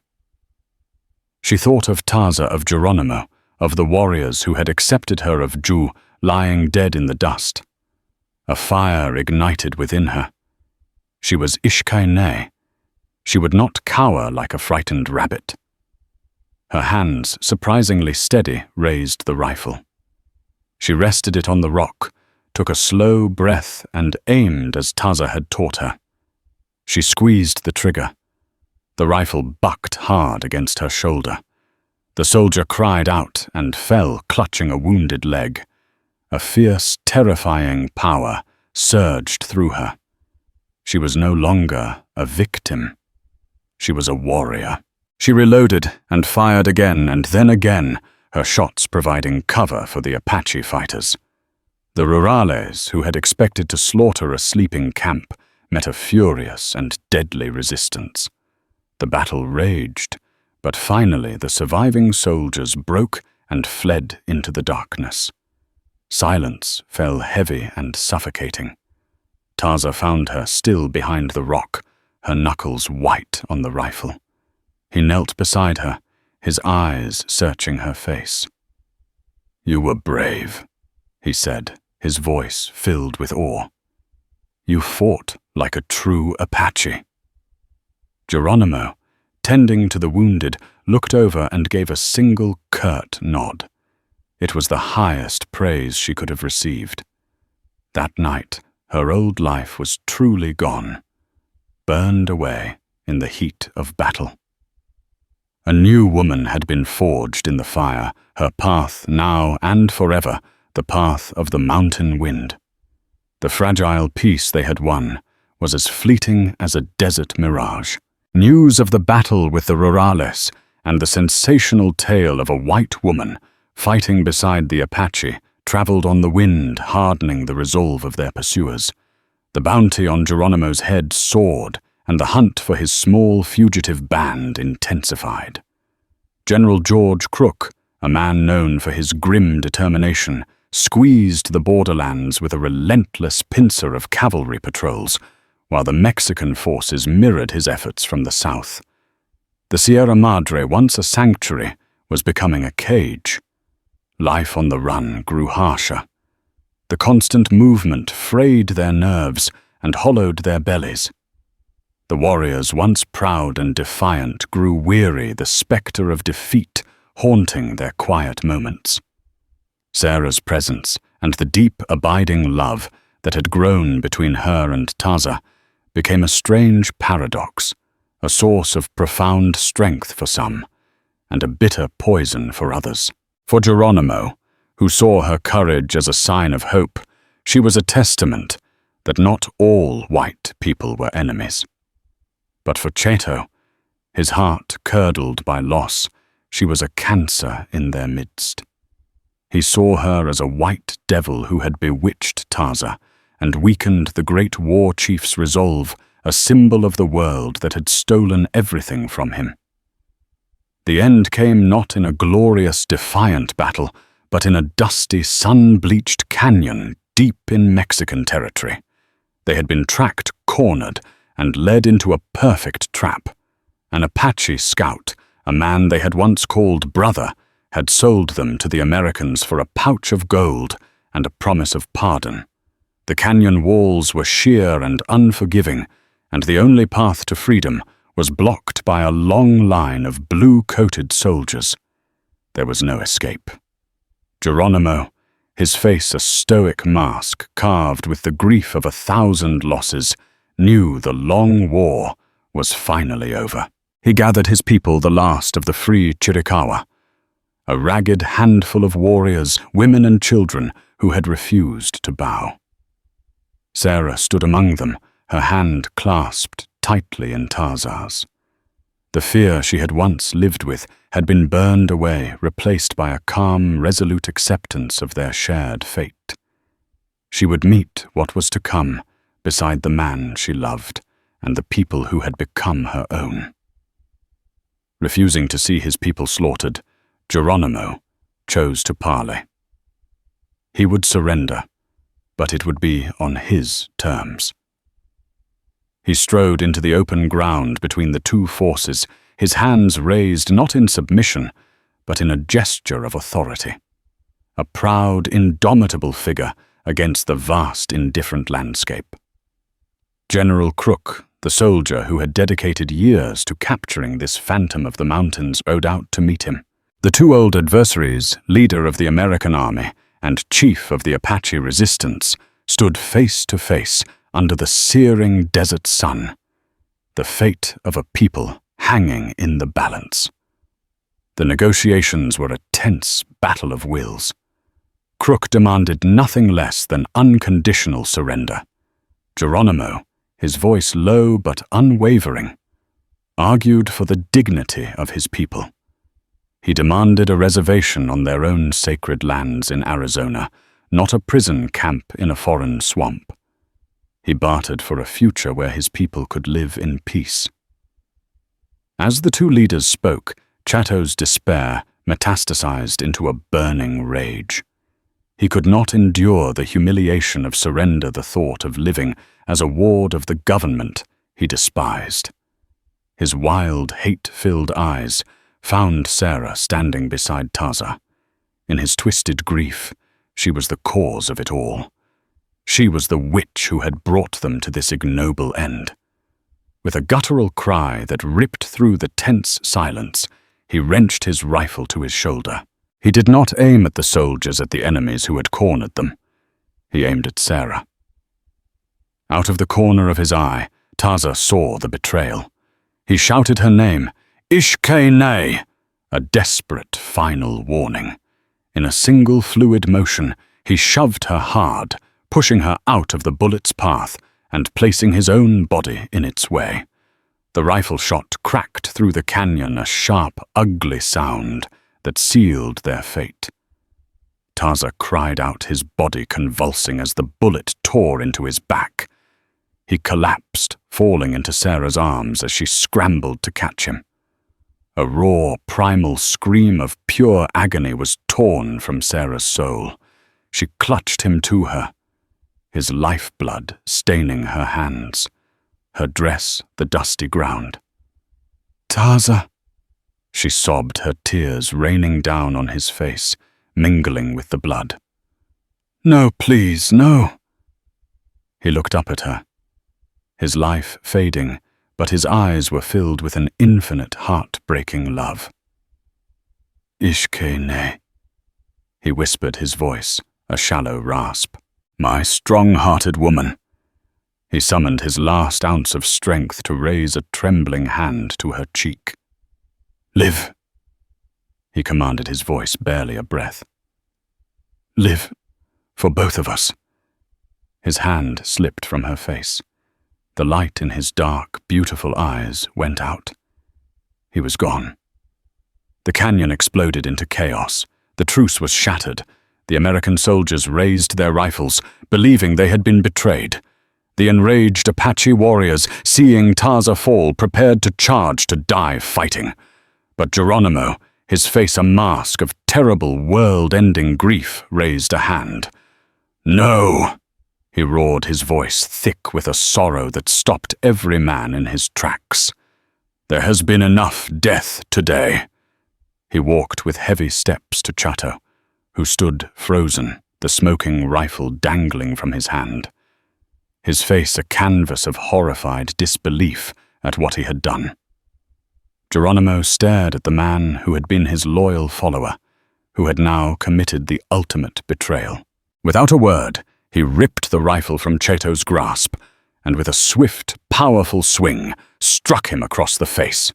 She thought of Taza of Geronimo, of the warriors who had accepted her of Ju lying dead in the dust. A fire ignited within her. She was Ishkaine. She would not cower like a frightened rabbit. Her hands, surprisingly steady, raised the rifle. She rested it on the rock, took a slow breath, and aimed as Taza had taught her. She squeezed the trigger. The rifle bucked hard against her shoulder. The soldier cried out and fell, clutching a wounded leg. A fierce, terrifying power surged through her. She was no longer a victim. She was a warrior. She reloaded and fired again and then again, her shots providing cover for the Apache fighters. The rurales, who had expected to slaughter a sleeping camp, met a furious and deadly resistance. The battle raged, but finally the surviving soldiers broke and fled into the darkness. Silence fell heavy and suffocating. Taza found her still behind the rock, her knuckles white on the rifle. He knelt beside her, his eyes searching her face. "You were brave," he said, his voice filled with awe. "You fought like a true Apache." Geronimo, tending to the wounded, looked over and gave a single curt nod. It was the highest praise she could have received. That night, her old life was truly gone, burned away in the heat of battle. A new woman had been forged in the fire, her path now and forever, the path of the mountain wind. The fragile peace they had won was as fleeting as a desert mirage. News of the battle with the rurales and the sensational tale of a white woman fighting beside the Apache traveled on the wind, hardening the resolve of their pursuers. The bounty on Geronimo's head soared, and the hunt for his small fugitive band intensified. General George Crook, a man known for his grim determination, squeezed the borderlands with a relentless pincer of cavalry patrols, while the Mexican forces mirrored his efforts from the south. The Sierra Madre, once a sanctuary, was becoming a cage. Life on the run grew harsher. The constant movement frayed their nerves and hollowed their bellies. The warriors, once proud and defiant, grew weary, the specter of defeat haunting their quiet moments. Sarah's presence and the deep, abiding love that had grown between her and Taza became a strange paradox, a source of profound strength for some, and a bitter poison for others. For Geronimo, who saw her courage as a sign of hope, she was a testament that not all white people were enemies. But for Cheto, his heart curdled by loss, she was a cancer in their midst. He saw her as a white devil who had bewitched Taza and weakened the great war chief's resolve, a symbol of the world that had stolen everything from him. The end came not in a glorious, defiant battle, but in a dusty, sun-bleached canyon deep in Mexican territory. They had been tracked, cornered, and led into a perfect trap. An Apache scout, a man they had once called brother, had sold them to the Americans for a pouch of gold and a promise of pardon. The canyon walls were sheer and unforgiving, and the only path to freedom was blocked by a long line of blue-coated soldiers. There was no escape. Geronimo, his face a stoic mask carved with the grief of 1,000 losses, knew the long war was finally over. He gathered his people, the last of the free Chiricahua, a ragged handful of warriors, women and children who had refused to bow. Sarah stood among them, her hand clasped tightly in Tarzan's. The fear she had once lived with had been burned away, replaced by a calm, resolute acceptance of their shared fate. She would meet what was to come beside the man she loved and the people who had become her own. Refusing to see his people slaughtered, Geronimo chose to parley. He would surrender, but it would be on his terms. He strode into the open ground between the two forces, his hands raised not in submission, but in a gesture of authority. A proud, indomitable figure against the vast, indifferent landscape. General Crook, the soldier who had dedicated years to capturing this phantom of the mountains, rode out to meet him. The two old adversaries, leader of the American army and chief of the Apache resistance, stood face to face under the searing desert sun, the fate of a people hanging in the balance. The negotiations were a tense battle of wills. Crook demanded nothing less than unconditional surrender. Geronimo, his voice low but unwavering, argued for the dignity of his people. He demanded a reservation on their own sacred lands in Arizona, not a prison camp in a foreign swamp. He bartered for a future where his people could live in peace. As the two leaders spoke, Chato's despair metastasized into a burning rage. He could not endure the humiliation of surrender, the thought of living as a ward of the government he despised. His wild, hate-filled eyes found Sarah standing beside Tarzan. In his twisted grief, she was the cause of it all. She was the witch who had brought them to this ignoble end. With a guttural cry that ripped through the tense silence, he wrenched his rifle to his shoulder. He did not aim at the soldiers, at the enemies who had cornered them. He aimed at Sarah. Out of the corner of his eye, Tarzan saw the betrayal. He shouted her name, Ishke-ne, a desperate final warning. In a single fluid motion, he shoved her hard, pushing her out of the bullet's path and placing his own body in its way. The rifle shot cracked through the canyon, a sharp, ugly sound that sealed their fate. Tarzan cried out, his body convulsing as the bullet tore into his back. He collapsed, falling into Sarah's arms as she scrambled to catch him. A raw, primal scream of pure agony was torn from Sarah's soul. She clutched him to her, his lifeblood staining her hands, her dress the dusty ground. "Tarzan," she sobbed, her tears raining down on his face, mingling with the blood. "No, please, no." He looked up at her, his life fading, but his eyes were filled with an infinite, heart-breaking love. "Ishke-ne," he whispered, his voice a shallow rasp. "My strong-hearted woman." He summoned his last ounce of strength to raise a trembling hand to her cheek. "Live," he commanded, his voice barely a breath. "Live for both of us." His hand slipped from her face. The light in his dark, beautiful eyes went out. He was gone. The canyon exploded into chaos. The truce was shattered. The American soldiers raised their rifles, believing they had been betrayed. The enraged Apache warriors, seeing Taza fall, prepared to charge to die fighting. But Geronimo, his face a mask of terrible world-ending grief, raised a hand. "No!" he roared, his voice thick with a sorrow that stopped every man in his tracks. "There has been enough death today." He walked with heavy steps to Chato, who stood frozen, the smoking rifle dangling from his hand. His face a canvas of horrified disbelief at what he had done. Geronimo stared at the man who had been his loyal follower, who had now committed the ultimate betrayal. Without a word, he ripped the rifle from Chato's grasp, and with a swift, powerful swing, struck him across the face.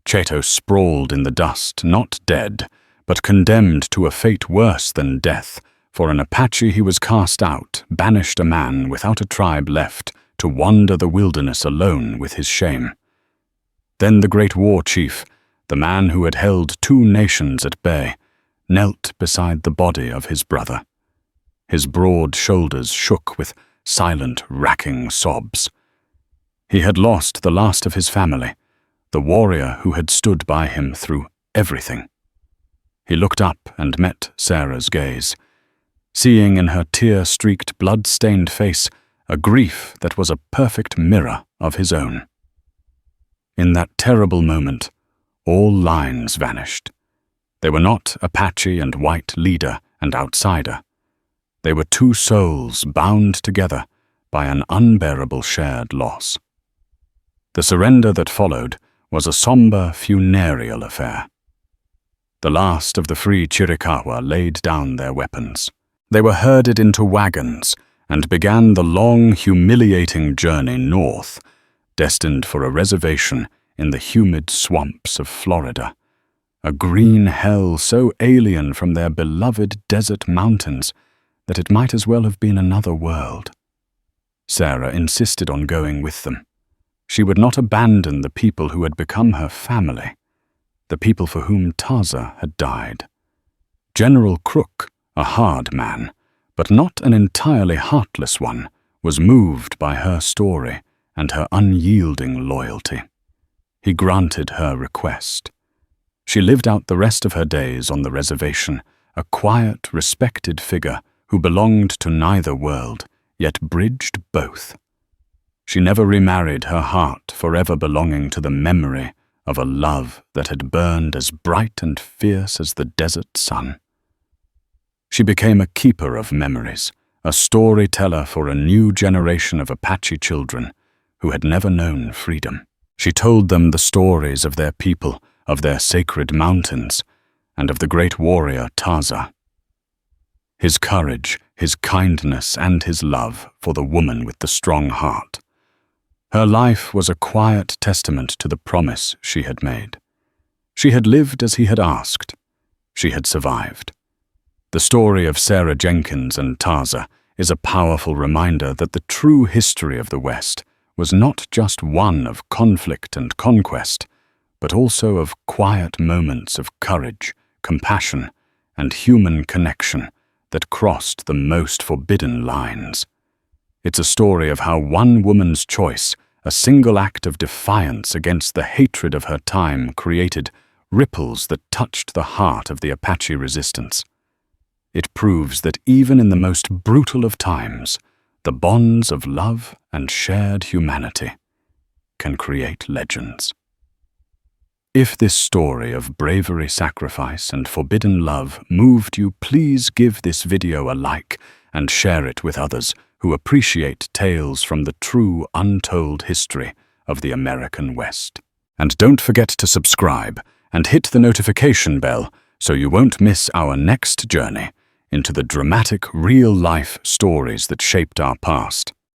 Chato sprawled in the dust, not dead, but condemned to a fate worse than death. For an Apache he was cast out, banished a man without a tribe left, to wander the wilderness alone with his shame. Then the great war chief, the man who had held 2 nations at bay, knelt beside the body of his brother. His broad shoulders shook with silent, racking sobs. He had lost the last of his family, the warrior who had stood by him through everything. He looked up and met Sarah's gaze, seeing in her tear-streaked, blood-stained face a grief that was a perfect mirror of his own. In that terrible moment, all lines vanished. They were not Apache and white leader and outsider. They were 2 souls bound together by an unbearable shared loss. The surrender that followed was a somber, funereal affair. The last of the free Chiricahua laid down their weapons. They were herded into wagons and began the long, humiliating journey north, destined for a reservation in the humid swamps of Florida, a green hell so alien from their beloved desert mountains that it might as well have been another world. Sarah insisted on going with them. She would not abandon the people who had become her family, the people for whom Taza had died. General Crook, a hard man, but not an entirely heartless one, was moved by her story and her unyielding loyalty. He granted her request. She lived out the rest of her days on the reservation, a quiet, respected figure who belonged to neither world, yet bridged both. She never remarried, her heart forever belonging to the memory of a love that had burned as bright and fierce as the desert sun. She became a keeper of memories, a storyteller for a new generation of Apache children who had never known freedom. She told them the stories of their people, of their sacred mountains, and of the great warrior Taza. His courage, his kindness, and his love for the woman with the strong heart. Her life was a quiet testament to the promise she had made. She had lived as he had asked. She had survived. The story of Sarah Jenkins and Taza is a powerful reminder that the true history of the West was not just one of conflict and conquest, but also of quiet moments of courage, compassion, and human connection that crossed the most forbidden lines. It's a story of how one woman's choice, a single act of defiance against the hatred of her time, created ripples that touched the heart of the Apache resistance. It proves that even in the most brutal of times, the bonds of love and shared humanity can create legends. If this story of bravery, sacrifice, and forbidden love moved you, please give this video a like and share it with others who appreciate tales from the true, untold history of the American West. And don't forget to subscribe and hit the notification bell so you won't miss our next journey into the dramatic, real-life stories that shaped our past.